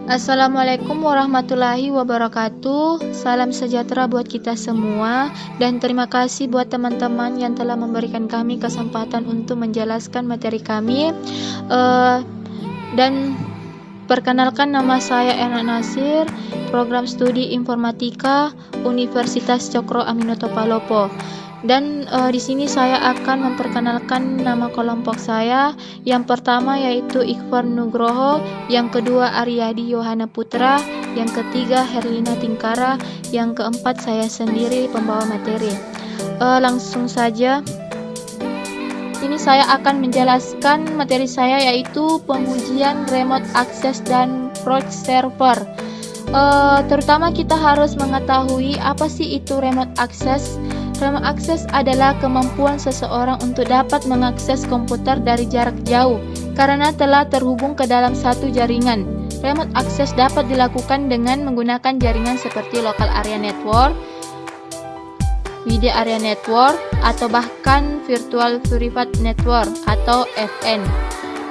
Assalamualaikum warahmatullahi wabarakatuh. Salam sejahtera buat kita semua, dan terima kasih buat teman-teman yang telah memberikan kami kesempatan untuk menjelaskan materi kami. Dan perkenalkan, nama saya Erna Nasir, program studi informatika Universitas Cokro Aminoto Palopo. Dan di sini saya akan memperkenalkan nama kelompok saya. Yang pertama yaitu Ikhwan Nugroho, yang kedua Aryadi Yohana Putra, yang ketiga Herlina Tingkara, yang keempat saya sendiri pembawa materi. Langsung saja. Ini saya akan menjelaskan materi saya, yaitu pengujian remote access dan proxy server. Terutama kita harus mengetahui apa sih itu remote access. Remote access adalah kemampuan seseorang untuk dapat mengakses komputer dari jarak jauh karena telah terhubung ke dalam satu jaringan. Remote access dapat dilakukan dengan menggunakan jaringan seperti local area network, wide area network, atau bahkan virtual private network atau VPN.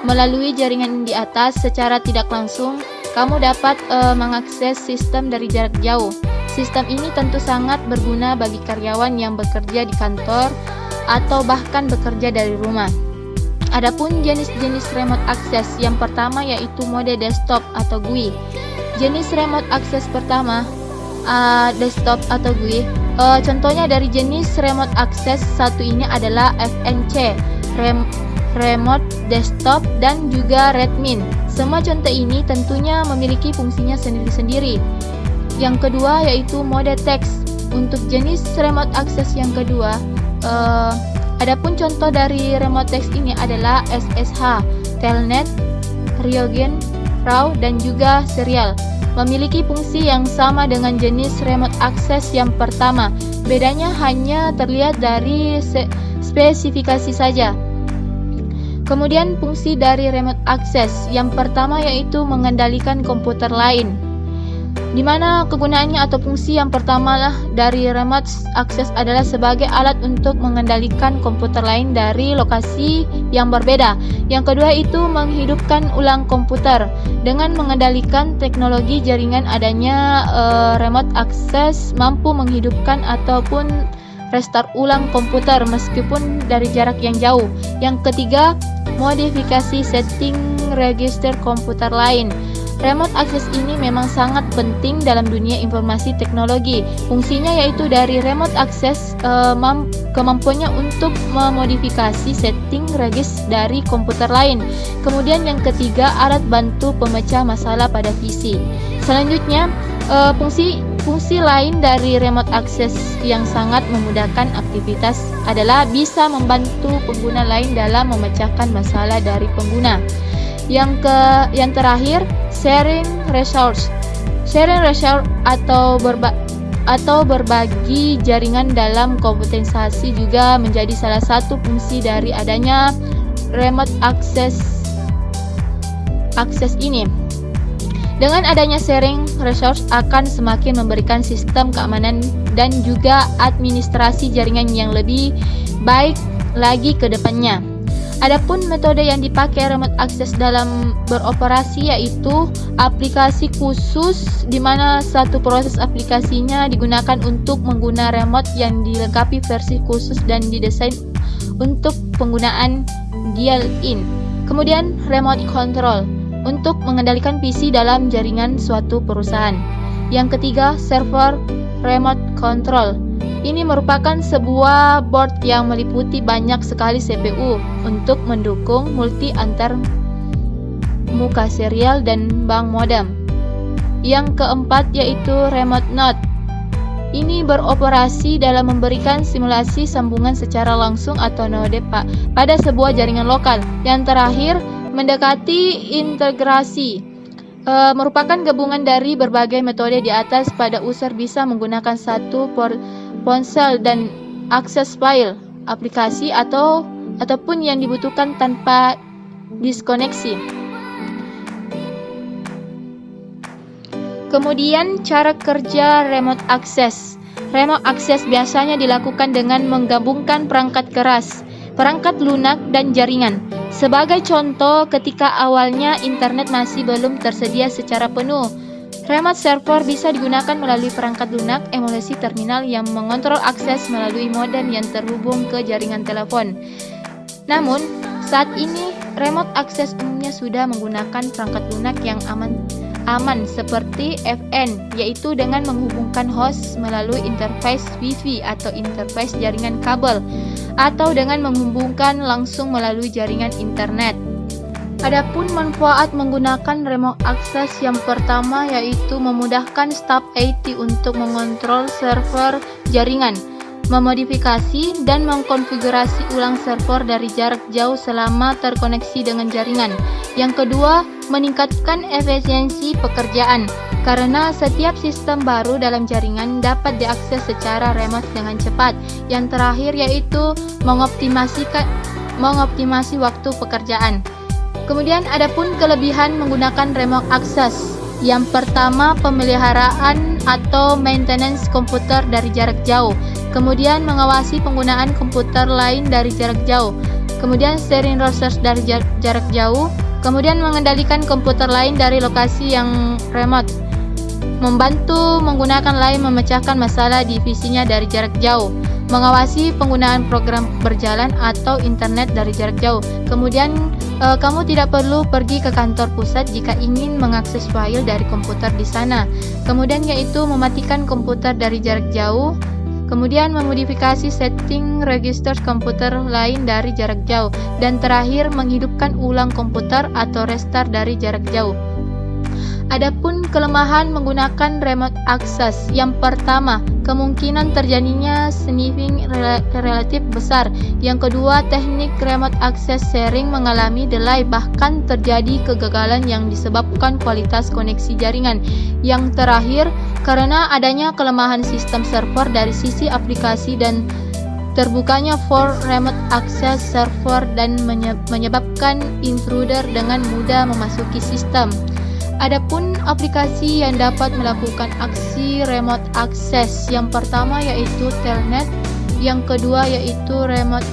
Melalui jaringan di atas, secara tidak langsung kamu dapat mengakses sistem dari jarak jauh. Sistem ini tentu sangat berguna bagi karyawan yang bekerja di kantor atau bahkan bekerja dari rumah. Adapun jenis-jenis remote access, yang pertama yaitu mode desktop atau GUI. Jenis remote access pertama, desktop atau GUI. Contohnya dari jenis remote access satu ini adalah FNC, remote desktop, dan juga Redmin. Semua contoh ini tentunya memiliki fungsinya sendiri-sendiri. Yang kedua yaitu mode text. Untuk jenis remote access yang kedua, adapun contoh dari remote text ini adalah SSH, Telnet, Ryogen, RAW, dan juga serial. Memiliki fungsi yang sama dengan jenis remote access yang pertama. Bedanya hanya terlihat dari spesifikasi saja. Kemudian fungsi dari remote access yang pertama yaitu mengendalikan komputer lain. Di mana kegunaannya atau fungsi yang pertama dari remote access adalah sebagai alat untuk mengendalikan komputer lain dari lokasi yang berbeda. Yang kedua itu menghidupkan ulang komputer. Dengan mengendalikan teknologi jaringan, adanya remote access mampu menghidupkan ataupun restart ulang komputer meskipun dari jarak yang jauh. Yang ketiga, modifikasi setting register komputer lain. Remote access ini memang sangat penting dalam dunia informasi teknologi. Fungsinya yaitu dari remote access kemampuannya untuk memodifikasi setting regis dari komputer lain. Kemudian yang ketiga, alat bantu pemecah masalah pada PC. Selanjutnya, fungsi lain dari remote access yang sangat memudahkan aktivitas adalah bisa membantu pengguna lain dalam memecahkan masalah dari pengguna. Yang terakhir, sharing resource. Sharing resource atau berbagi jaringan dalam komputasi juga menjadi salah satu fungsi dari adanya remote access ini. Dengan adanya sharing resource akan semakin memberikan sistem keamanan dan juga administrasi jaringan yang lebih baik lagi ke depannya. Adapun metode yang dipakai remote access dalam beroperasi yaitu aplikasi khusus, di mana satu proses aplikasinya digunakan untuk mengguna remote yang dilengkapi versi khusus dan didesain untuk penggunaan dial-in. Kemudian remote control untuk mengendalikan PC dalam jaringan suatu perusahaan. Yang ketiga, server remote control. Ini merupakan sebuah board yang meliputi banyak sekali CPU untuk mendukung multi antar muka serial dan bank modem. Yang keempat yaitu remote node. Ini beroperasi dalam memberikan simulasi sambungan secara langsung atau node pada sebuah jaringan lokal. Yang terakhir, mendekati integrasi. Merupakan gabungan dari berbagai metode di atas. Pada user bisa menggunakan satu ponsel dan akses file, aplikasi ataupun yang dibutuhkan tanpa diskoneksi. Kemudian cara kerja remote access. Remote access biasanya dilakukan dengan menggabungkan perangkat keras, perangkat lunak, dan jaringan. Sebagai contoh, ketika awalnya internet masih belum tersedia secara penuh, remote server bisa digunakan melalui perangkat lunak emulasi terminal yang mengontrol akses melalui modem yang terhubung ke jaringan telepon. Namun, saat ini remote access umumnya sudah menggunakan perangkat lunak yang aman seperti FN, yaitu dengan menghubungkan host melalui interface Wi-Fi atau interface jaringan kabel, atau dengan menghubungkan langsung melalui jaringan internet. Adapun manfaat menggunakan remote access yang pertama yaitu memudahkan staf IT untuk mengontrol server jaringan, memodifikasi dan mengkonfigurasi ulang server dari jarak jauh selama terkoneksi dengan jaringan. Yang kedua, meningkatkan efisiensi pekerjaan karena setiap sistem baru dalam jaringan dapat diakses secara remote dengan cepat. Yang terakhir yaitu mengoptimasi waktu pekerjaan. Kemudian adapun kelebihan menggunakan remote access. Yang pertama, pemeliharaan atau maintenance komputer dari jarak jauh. Kemudian mengawasi penggunaan komputer lain dari jarak jauh. Kemudian sharing resource dari jarak jauh. Kemudian mengendalikan komputer lain dari lokasi yang remote. Membantu menggunakan lain memecahkan masalah divisinya dari jarak jauh. Mengawasi penggunaan program berjalan atau internet dari jarak jauh. Kemudian kamu tidak perlu pergi ke kantor pusat jika ingin mengakses file dari komputer di sana. Kemudian yaitu mematikan komputer dari jarak jauh. Kemudian memodifikasi setting register komputer lain dari jarak jauh. Dan terakhir menghidupkan ulang komputer atau restart dari jarak jauh. Adapun kelemahan menggunakan remote access. Yang pertama, kemungkinan terjadinya sniffing relatif besar. Yang kedua, teknik remote access sering mengalami delay, bahkan terjadi kegagalan yang disebabkan kualitas koneksi jaringan. Yang terakhir, karena adanya kelemahan sistem server dari sisi aplikasi dan terbukanya for remote access server dan menyebabkan intruder dengan mudah memasuki sistem. Adapun aplikasi yang dapat melakukan aksi remote access, yang pertama yaitu Telnet, yang kedua yaitu Remote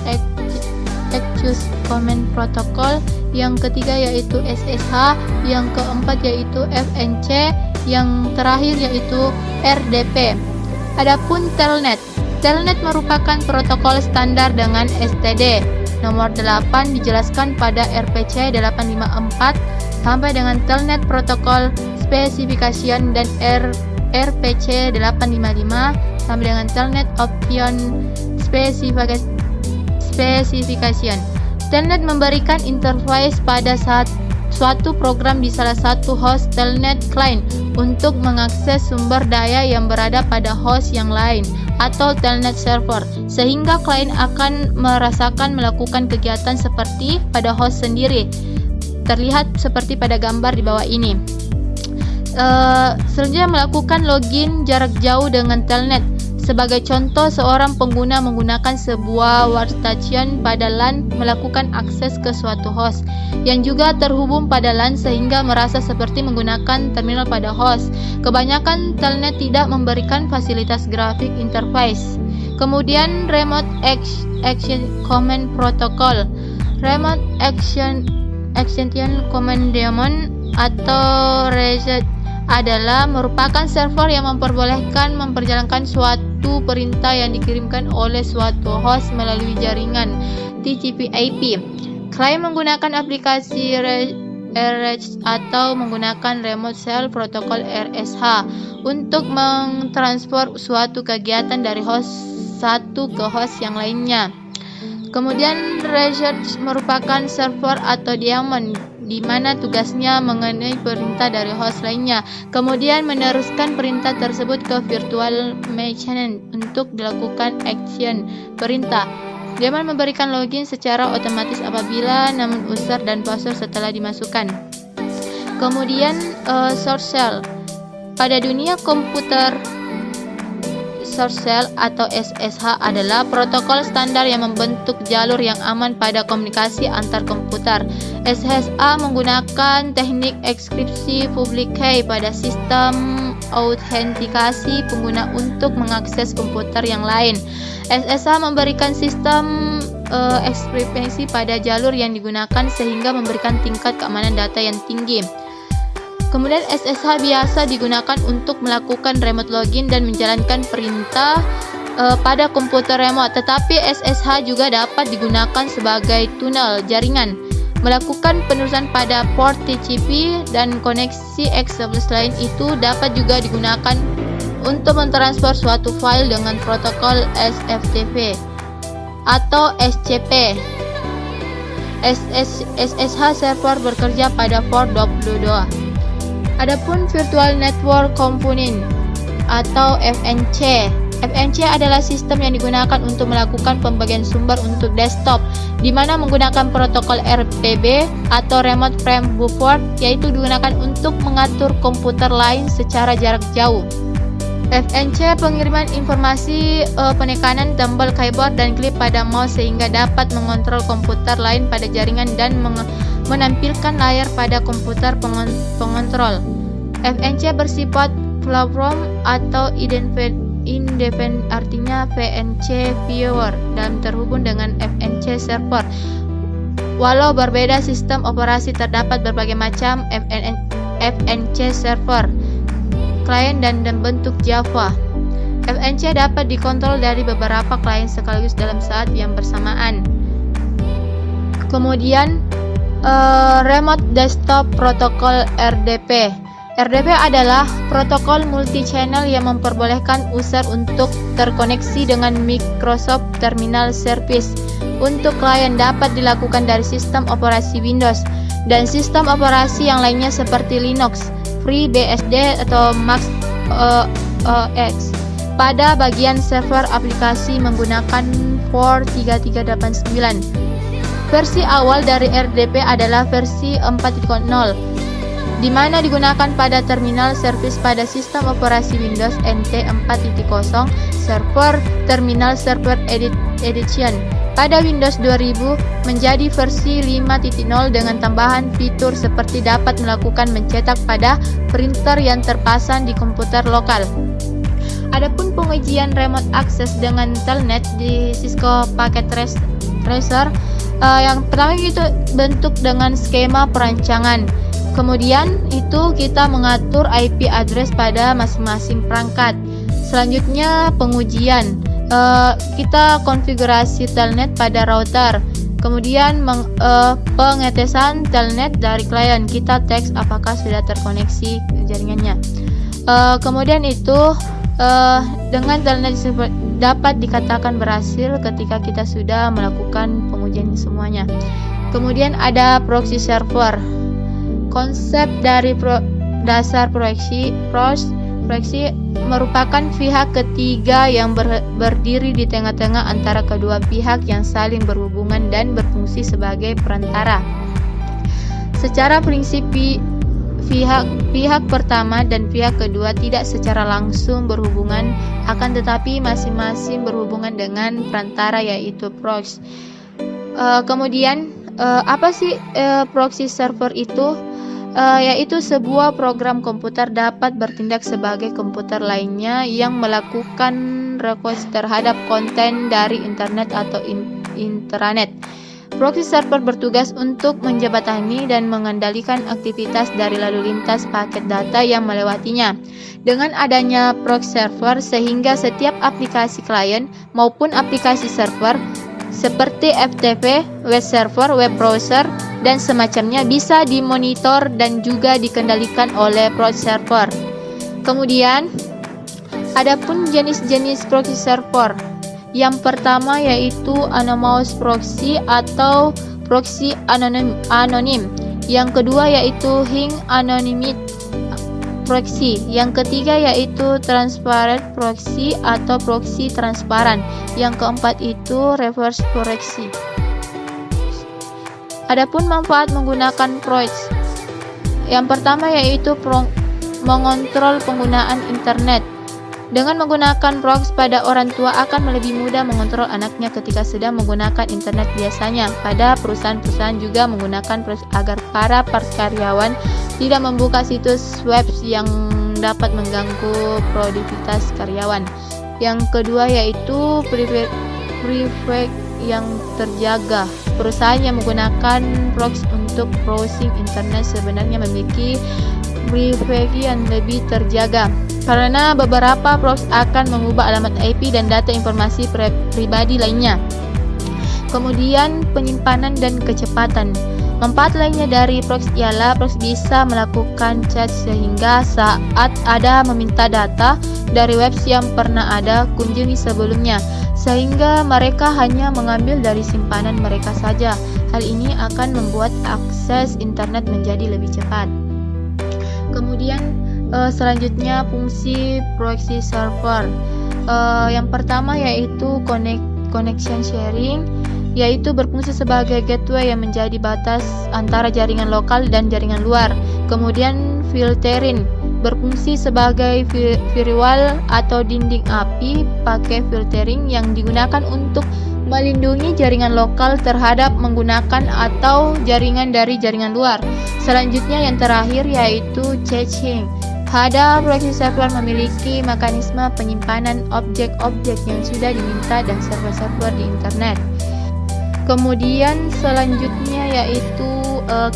Access Command Protocol, yang ketiga yaitu SSH, yang keempat yaitu FNC, yang terakhir yaitu RDP. Adapun Telnet merupakan protokol standar dengan STD nomor 8 dijelaskan pada RPC 854 sampai dengan Telnet Protocol Specification dan RPC 855 sampai dengan Telnet Option Specification. Telnet memberikan interface pada suatu program di salah satu host Telnet client untuk mengakses sumber daya yang berada pada host yang lain atau Telnet server, sehingga klien akan merasakan melakukan kegiatan seperti pada host sendiri. Terlihat seperti pada gambar di bawah ini. Selanjutnya melakukan login jarak jauh dengan Telnet. Sebagai contoh, seorang pengguna menggunakan sebuah workstation pada LAN melakukan akses ke suatu host yang juga terhubung pada LAN sehingga merasa seperti menggunakan terminal pada host. Kebanyakan Telnet tidak memberikan fasilitas grafik interface. Kemudian Remote Action Command Protocol. Remote Action Command Daemon atau RACD adalah merupakan server yang memperbolehkan memperjalankan suatu perintah yang dikirimkan oleh suatu host melalui jaringan TCP/IP. Klien menggunakan aplikasi RH atau menggunakan Remote Shell Protocol RSH untuk mentransfer suatu kegiatan dari host satu ke host yang lainnya. Kemudian RACD merupakan server atau daemon di mana tugasnya mengenai perintah dari host lainnya, kemudian meneruskan perintah tersebut ke virtual machine untuk dilakukan action perintah. Daemon memberikan login secara otomatis apabila nama user dan password setelah dimasukkan. Kemudian source shell. Pada dunia komputer, Source Shell atau SSH adalah protokol standar yang membentuk jalur yang aman pada komunikasi antar komputer. SSH menggunakan teknik enkripsi public key pada sistem autentikasi pengguna untuk mengakses komputer yang lain. SSH memberikan sistem ekskripsi pada jalur yang digunakan sehingga memberikan tingkat keamanan data yang tinggi. Kemudian SSH biasa digunakan untuk melakukan remote login dan menjalankan perintah pada komputer remote, tetapi SSH juga dapat digunakan sebagai tunnel jaringan, melakukan penerusan pada port TCP dan koneksi X11 lain itu dapat juga digunakan untuk mentransfer suatu file dengan protokol SFTP atau SCP. SSH server bekerja pada port 22. Adapun Virtual Network Component atau VNC. VNC adalah sistem yang digunakan untuk melakukan pembagian sumber untuk desktop, di mana menggunakan protokol RPB atau Remote Frame Buffer, yaitu digunakan untuk mengatur komputer lain secara jarak jauh. VNC pengiriman informasi penekanan tombol keyboard dan klik pada mouse sehingga dapat mengontrol komputer lain pada jaringan dan menampilkan layar pada komputer pengontrol. VNC bersifat platform atau independent, artinya VNC viewer dan terhubung dengan VNC server. Walau berbeda sistem operasi, terdapat berbagai macam VNC server, klien dan bentuk Java. VNC dapat dikontrol dari beberapa klien sekaligus dalam saat yang bersamaan. Kemudian Remote Desktop Protocol RDP. RDP adalah protokol multi-channel yang memperbolehkan user untuk terkoneksi dengan Microsoft Terminal Service. Untuk klien dapat dilakukan dari sistem operasi Windows dan sistem operasi yang lainnya seperti Linux, FreeBSD atau Mac OS. Pada bagian server aplikasi menggunakan port 3389. Versi awal dari RDP adalah versi 4.0. di mana digunakan pada terminal service pada sistem operasi Windows NT 4.0 Server Terminal Server Edition. Pada Windows 2000 menjadi versi 5.0 dengan tambahan fitur seperti dapat melakukan mencetak pada printer yang terpasang di komputer lokal. Adapun pengujian remote access dengan telnet di Cisco Packet Tracer, yang pertama itu bentuk dengan skema perancangan. Kemudian itu kita mengatur IP address pada masing-masing perangkat. Selanjutnya pengujian, kita konfigurasi telnet pada router. Kemudian pengetesan telnet dari klien, kita teks apakah sudah terkoneksi jaringannya. Kemudian itu dengan telnet dapat dikatakan berhasil ketika kita sudah melakukan pengujian semuanya. Kemudian ada proxy server. Konsep dari dasar proxy merupakan pihak ketiga yang berdiri di tengah-tengah antara kedua pihak yang saling berhubungan dan berfungsi sebagai perantara. Secara prinsip pihak pertama dan pihak kedua tidak secara langsung berhubungan, akan tetapi masing-masing berhubungan dengan perantara, yaitu proxy. Kemudian apa sih proxy server itu? Yaitu sebuah program komputer dapat bertindak sebagai komputer lainnya yang melakukan request terhadap konten dari internet atau intranet. Proxy server bertugas untuk menjembatani dan mengendalikan aktivitas dari lalu lintas paket data yang melewatinya. Dengan adanya proxy server, sehingga setiap aplikasi klien maupun aplikasi server seperti FTP, web server, web browser, dan semacamnya bisa dimonitor dan juga dikendalikan oleh proxy server. Kemudian, adapun jenis-jenis proxy server. Yang pertama yaitu anonymous proxy atau proxy anonim. Yang kedua yaitu hing anonymous proxy. Yang ketiga yaitu transparent proxy atau proxy transparan. Yang keempat itu reverse proxy. Adapun manfaat menggunakan proxy. Yang pertama yaitu mengontrol penggunaan internet. Dengan menggunakan proxy, pada orang tua akan lebih mudah mengontrol anaknya ketika sedang menggunakan internet biasanya. Pada perusahaan-perusahaan juga menggunakan proxy agar para karyawan tidak membuka situs web yang dapat mengganggu produktivitas karyawan. Yang kedua yaitu private yang terjaga. Perusahaan yang menggunakan proxy untuk browsing internet sebenarnya memiliki privasi yang lebih terjaga, karena beberapa proxy akan mengubah alamat IP dan data informasi pribadi lainnya. Kemudian penyimpanan dan kecepatan. Manfaat lainnya dari proxy ialah proxy bisa melakukan chat sehingga saat ada meminta data dari web yang pernah ada kunjungi sebelumnya, sehingga mereka hanya mengambil dari simpanan mereka saja. Hal ini akan membuat akses internet menjadi lebih cepat. Kemudian selanjutnya fungsi proxy server. Yang pertama yaitu connection sharing, yaitu berfungsi sebagai gateway yang menjadi batas antara jaringan lokal dan jaringan luar. Kemudian filtering, berfungsi sebagai firewall atau dinding api pakai filtering yang digunakan untuk melindungi jaringan lokal terhadap menggunakan atau jaringan dari jaringan luar. Selanjutnya yang terakhir yaitu caching. Pada proxy server memiliki mekanisme penyimpanan objek-objek yang sudah diminta dan server-server di internet. Kemudian selanjutnya yaitu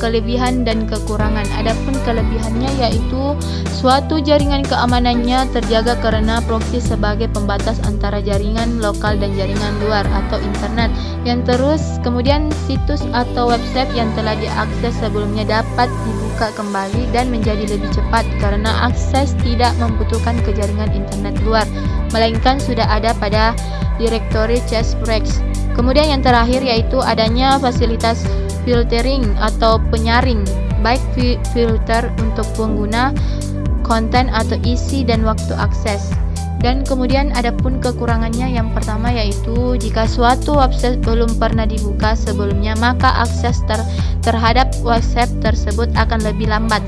kelebihan dan kekurangan. Adapun kelebihannya yaitu suatu jaringan keamanannya terjaga karena proxy sebagai pembatas antara jaringan lokal dan jaringan luar atau internet. Kemudian situs atau website yang telah diakses sebelumnya dapat dibuka kembali dan menjadi lebih cepat karena akses tidak membutuhkan ke jaringan internet luar, melainkan sudah ada pada direktori Chessbreaks. Kemudian yang terakhir yaitu adanya fasilitas filtering atau penyaring, baik filter untuk pengguna, konten atau isi dan waktu akses. Dan kemudian adapun kekurangannya yang pertama yaitu jika suatu website belum pernah dibuka sebelumnya, maka akses terhadap website tersebut akan lebih lambat.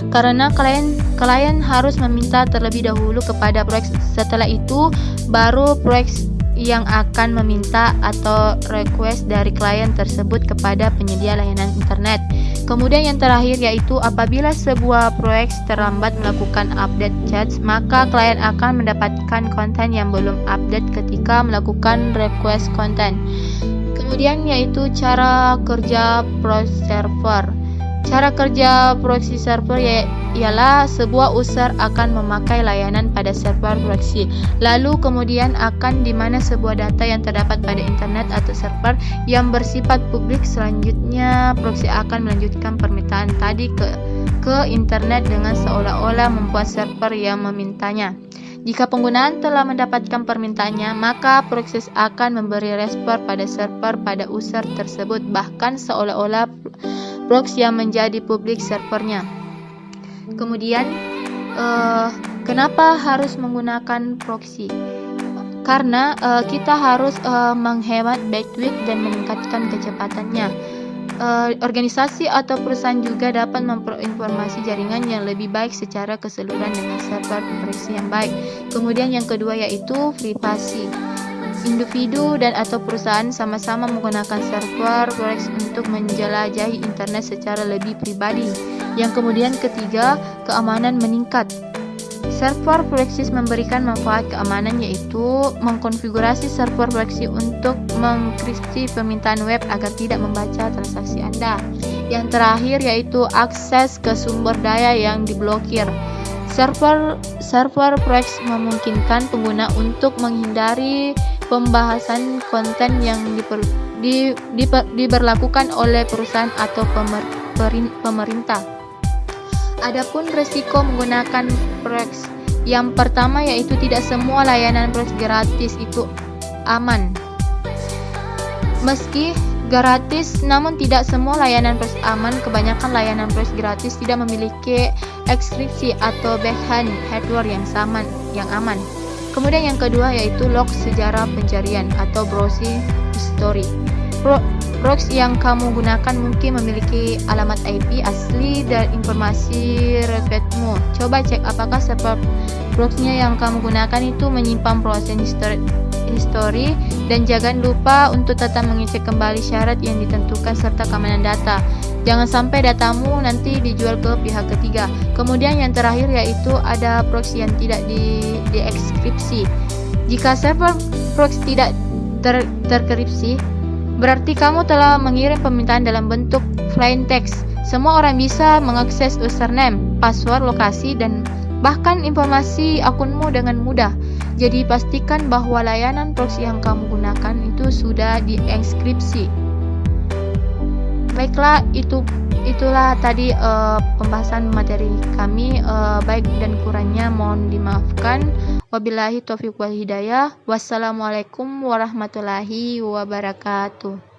Karena klien harus meminta terlebih dahulu kepada proxy. Setelah itu baru proxy yang akan meminta atau request dari klien tersebut kepada penyedia layanan internet. Kemudian yang terakhir yaitu apabila sebuah proyek terlambat melakukan update chat, maka klien akan mendapatkan konten yang belum update ketika melakukan request konten. Kemudian yaitu cara kerja proxy server. Cara kerja proxy server ialah sebuah user akan memakai layanan pada server proxy. Lalu kemudian akan di mana sebuah data yang terdapat pada internet atau server yang bersifat publik. Selanjutnya proxy akan melanjutkan permintaan tadi ke internet dengan seolah-olah membuat server yang memintanya. Jika penggunaan telah mendapatkan permintaannya, maka proxy akan memberi respon pada server pada user tersebut, bahkan seolah-olah proxy yang menjadi publik servernya. Kemudian kenapa harus menggunakan proxy? Karena kita harus menghemat bandwidth dan meningkatkan kecepatannya. Organisasi atau perusahaan juga dapat memperoleh jaringan yang lebih baik secara keseluruhan dengan server proxy yang baik. Kemudian yang kedua yaitu privasi. Individu dan atau perusahaan sama-sama menggunakan server proxy untuk menjelajahi internet secara lebih pribadi. Yang kemudian ketiga, keamanan meningkat. Server proxy memberikan manfaat keamanan yaitu mengkonfigurasi server proxy untuk mengenkripsi permintaan web agar tidak membaca transaksi Anda. Yang terakhir yaitu akses ke sumber daya yang diblokir. Server proxy memungkinkan pengguna untuk menghindari pembahasan konten yang diberlakukan oleh perusahaan atau pemerintah. Adapun risiko menggunakan proxy, yang pertama yaitu tidak semua layanan proxy gratis itu aman. Meski gratis, namun tidak semua layanan proxy aman. Kebanyakan layanan proxy gratis tidak memiliki enkripsi atau backhand hardware yang aman. Kemudian yang kedua yaitu log sejarah pencarian atau browsing history. Proxy yang kamu gunakan mungkin memiliki alamat IP asli dan informasi requestmu. Coba cek apakah server proxy yang kamu gunakan itu menyimpan browsing history, dan jangan lupa untuk tetap mengecek kembali syarat yang ditentukan serta keamanan data. Jangan sampai datamu nanti dijual ke pihak ketiga. Kemudian yang terakhir yaitu ada proxy yang tidak dienkripsi. Jika server proxy tidak terkripsi, berarti kamu telah mengirim permintaan dalam bentuk plain text. Semua orang bisa mengakses username, password, lokasi, dan bahkan informasi akunmu dengan mudah. Jadi pastikan bahwa layanan proxy yang kamu gunakan itu sudah dienkripsi. Baiklah, itulah tadi pembahasan materi kami. Baik dan kurangnya mohon dimaafkan. Wabillahi taufiq wal hidayah. Wassalamualaikum warahmatullahi wabarakatuh.